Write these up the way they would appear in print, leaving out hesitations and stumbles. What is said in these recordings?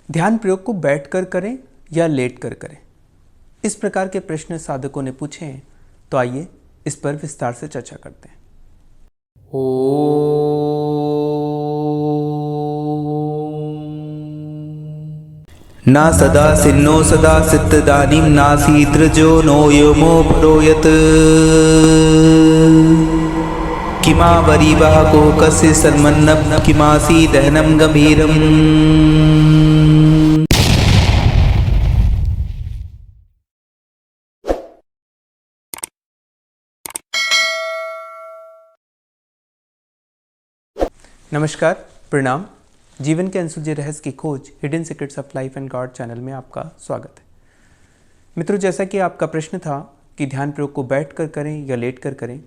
ध्यान प्रयोग को बैठ कर करें या लेट कर करें, इस प्रकार के प्रश्न साधकों ने पूछे हैं। तो आइए इस पर विस्तार से चर्चा करते हैं। ना सदा सिन्नो सदा सिद्धदानीं नासीत्रजो नो योमो परोयत किमा वरीवः कोकस्य सन्मन्नः किमासी दहनं गंभीरम्। नमस्कार, प्रणाम। जीवन के अनसुलझे रहस्य की खोज hidden secrets of life and God channel में आपका स्वागत है। मित्रों, जैसा कि आपका प्रश्न था कि ध्यान प्रयोग को बैठ कर करें या लेट कर करें,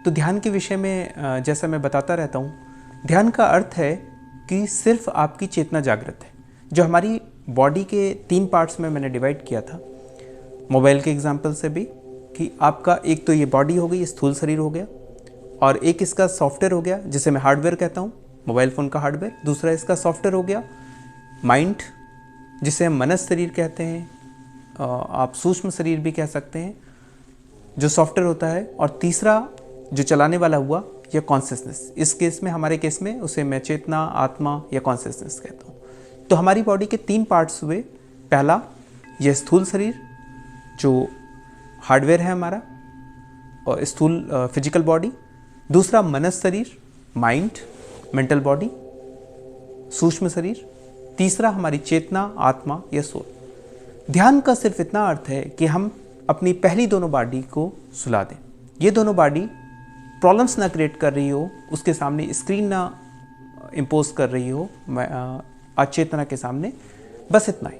तो ध्यान के विषय में जैसा मैं बताता रहता हूँ, ध्यान का अर्थ है कि सिर्फ आपकी चेतना जागृत है। जो हमारी बॉडी के 3 पार्ट्स में मैंने डिवाइड किया था मोबाइल के एग्जाम्पल से भी, कि आपका एक तो ये बॉडी हो गई, स्थूल शरीर हो गया, और एक इसका सॉफ्टवेयर हो गया जिसे मैं हार्डवेयर कहता हूँ, मोबाइल फ़ोन का हार्डवेयर। दूसरा इसका सॉफ्टवेयर हो गया माइंड, जिसे हम मनस शरीर कहते हैं, आप सूक्ष्म शरीर भी कह सकते हैं, जो सॉफ्टवेयर होता है। और तीसरा जो चलाने वाला हुआ या कॉन्शियसनेस। इस केस में, हमारे केस में, उसे मैं चेतना, आत्मा या कॉन्शियसनेस कहता हूँ। तो हमारी बॉडी के 3 पार्ट्स हुए। पहला यह स्थूल शरीर जो हार्डवेयर है हमारा और स्थूल फिजिकल बॉडी। दूसरा मनस शरीर, माइंड, मेंटल बॉडी, सूक्ष्म शरीर। तीसरा हमारी चेतना, आत्मा या सोल। ध्यान का सिर्फ इतना अर्थ है कि हम अपनी पहली दोनों बॉडी को सुला दें। ये दोनों बॉडी प्रॉब्लम्स ना क्रिएट कर रही हो, उसके सामने स्क्रीन ना इम्पोज कर रही हो अचेतना के सामने, बस इतना ही।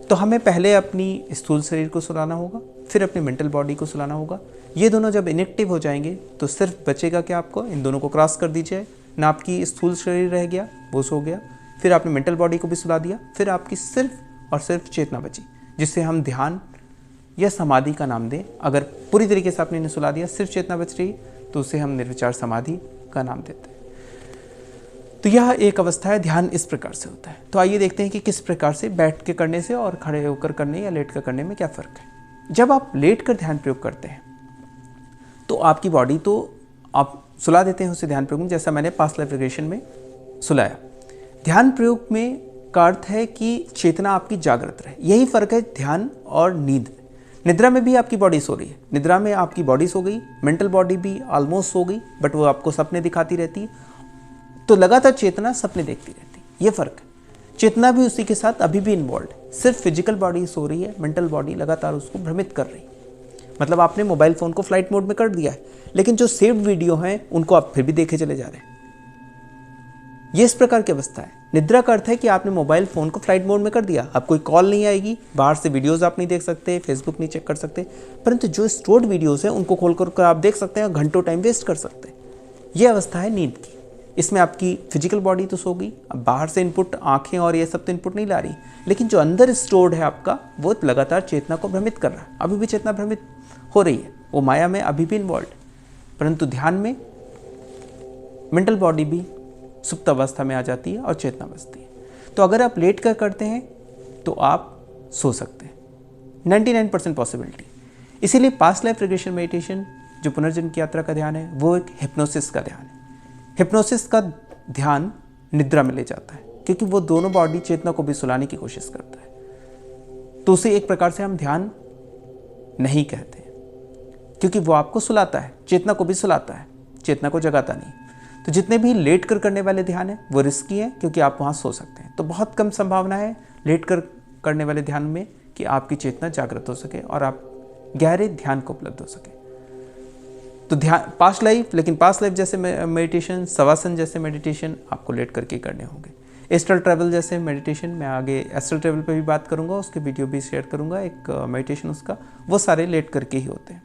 तो हमें पहले अपनी स्थूल शरीर को सुलाना होगा, फिर अपनी मेंटल बॉडी को सुलाना होगा। ये दोनों जब इनएक्टिव हो जाएंगे तो सिर्फ बचेगा क्या आपको, इन दोनों को क्रॉस कर दीजिए ना, आपकी स्थूल शरीर रह गया, वो सो गया, फिर आपने मेंटल बॉडी को भी सुला दिया, फिर आपकी सिर्फ और सिर्फ चेतना बची, जिससे हम ध्यान या समाधि का नाम दें। अगर पूरी तरीके से आपने इन्हें सुला दिया, सिर्फ चेतना बच रही, तो उसे हम निर्विचार समाधि का नाम देते हैं। तो यह एक अवस्था है, ध्यान इस प्रकार से होता है। तो आइए देखते हैं कि किस प्रकार से बैठ के करने से और खड़े होकर करने या लेट कर करने में क्या फ़र्क है। जब आप लेट कर ध्यान प्रयोग करते हैं तो आपकी बॉडी तो आप सुला देते हैं उसे ध्यान प्रयोग में, जैसा मैंने पास्ट लाइफ रिग्रेशन में सुलाया। ध्यान प्रयोग में का अर्थ है कि चेतना आपकी जागृत रहे। यही फ़र्क है ध्यान और नींद में। निद्रा में भी आपकी बॉडी सो रही है, निद्रा में आपकी बॉडी सो गई, मेंटल बॉडी भी ऑलमोस्ट सो गई, बट वो आपको सपने दिखाती रहती है, तो लगातार चेतना सपने देखती रहती है। ये फ़र्क है। चेतना भी उसी के साथ अभी भी इन्वॉल्व है, सिर्फ फिजिकल बॉडी सो रही है, मेंटल बॉडी लगातार उसको भ्रमित कर रही है। मतलब आपने मोबाइल फ़ोन को फ्लाइट मोड में कर दिया है, लेकिन जो सेव्ड वीडियो हैं उनको आप फिर भी देखे चले जा रहे हैं। ये इस प्रकार की अवस्था है। निद्रा का अर्थ है कि आपने मोबाइल फ़ोन को फ्लाइट मोड में कर दिया, अब कोई कॉल नहीं आएगी, बाहर से वीडियोस आप नहीं देख सकते, फेसबुक नहीं चेक कर सकते, परंतु जो स्टोर्ड वीडियोस हैं उनको खोल कर आप देख सकते हैं, घंटों टाइम वेस्ट कर सकते हैं। ये अवस्था है नींद की। इसमें आपकी फिजिकल बॉडी तो सो गई, अब बाहर से इनपुट, आँखें और ये सब तो इनपुट नहीं ला रही, लेकिन जो अंदर स्टोर्ड है आपका, वो लगातार चेतना को भ्रमित कर रहा है। अभी भी चेतना भ्रमित हो रही है, वो माया में अभी भी इन्वॉल्व है। परंतु ध्यान में मेंटल बॉडी भी सुप्त अवस्था में आ जाती है और चेतना बचती है। तो अगर आप लेट कर करते हैं तो आप सो सकते हैं, 99% पॉसिबिलिटी। इसीलिए पास्ट लाइफ रिग्रेशन मेडिटेशन, जो पुनर्जन्म की यात्रा का ध्यान है, वो एक हिप्नोसिस का ध्यान है। हिप्नोसिस का ध्यान निद्रा में ले जाता है, क्योंकि वो दोनों बॉडी चेतना को भी सुलाने की कोशिश करता है। तो उसे एक प्रकार से हम ध्यान नहीं कहते, क्योंकि वो आपको सुलाता है, चेतना को भी सुलाता है, चेतना को जगाता नहीं। तो जितने भी लेट कर करने वाले ध्यान है वो रिस्की है, क्योंकि आप वहाँ सो सकते हैं। तो बहुत कम संभावना है लेट कर करने वाले ध्यान में कि आपकी चेतना जागृत हो सके और आप गहरे ध्यान को उपलब्ध हो सके। तो ध्यान पास्ट लाइफ, लेकिन पास्ट लाइफ जैसे मेडिटेशन, शवासन जैसे मेडिटेशन आपको लेट करके करने होंगे। एस्ट्रल ट्रैवल जैसे मेडिटेशन, मैं आगे एस्ट्रल ट्रैवल पे भी बात करूँगा, उसके वीडियो भी शेयर करूँगा, एक मेडिटेशन उसका, वो सारे लेट करके ही होते हैं।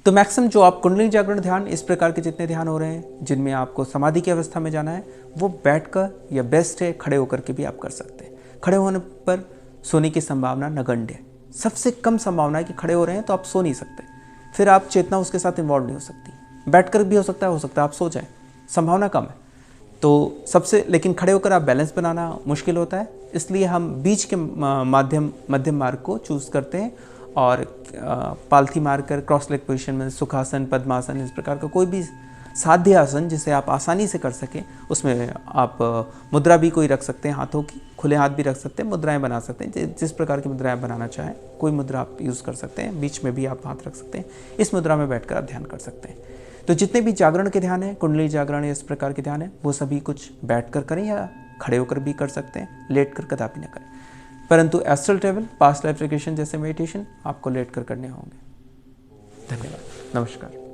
तो मैक्सिमम जो आप कुंडलिनी जागरण ध्यान, इस प्रकार के जितने ध्यान हो रहे हैं जिनमें आपको समाधि की अवस्था में जाना है, वो बैठकर या बेस्ट है खड़े होकर के भी आप कर सकते हैं। खड़े होने पर सोने की संभावना नगण्य है। सबसे कम संभावना है कि खड़े हो रहे हैं तो आप सो नहीं सकते, फिर आप चेतना उसके साथ इन्वॉल्व नहीं हो सकती। बैठकर भी हो सकता है आप सो जाएं, संभावना कम है। तो सबसे, लेकिन खड़े होकर आप बैलेंस बनाना मुश्किल होता है, इसलिए हम बीच के मध्यम मार्ग को चूज़ करते हैं और पालथी मारकर क्रॉस लेग पोजीशन में सुखासन, पद्मासन, इस प्रकार का कोई भी साध्य आसन जिसे आप आसानी से कर सकें, उसमें आप मुद्रा भी कोई रख सकते हैं, हाथों की खुले हाथ भी रख सकते हैं, मुद्राएं बना सकते हैं, जिस प्रकार की मुद्राएं बनाना चाहें कोई मुद्रा आप यूज़ कर सकते हैं, बीच में भी आप हाथ रख सकते हैं, इस मुद्रा में बैठकर आप ध्यान कर सकते हैं। तो जितने भी जागरण के ध्यान है, कुंडली जागरण या इस प्रकार के ध्यान है, वो सभी कुछ बैठ कर करें या खड़े होकर भी कर सकते हैं, लेट कर कदापि न करें। परंतु astral travel, past life regression जैसे मेडिटेशन आपको लेट कर करने होंगे। धन्यवाद, नमस्कार।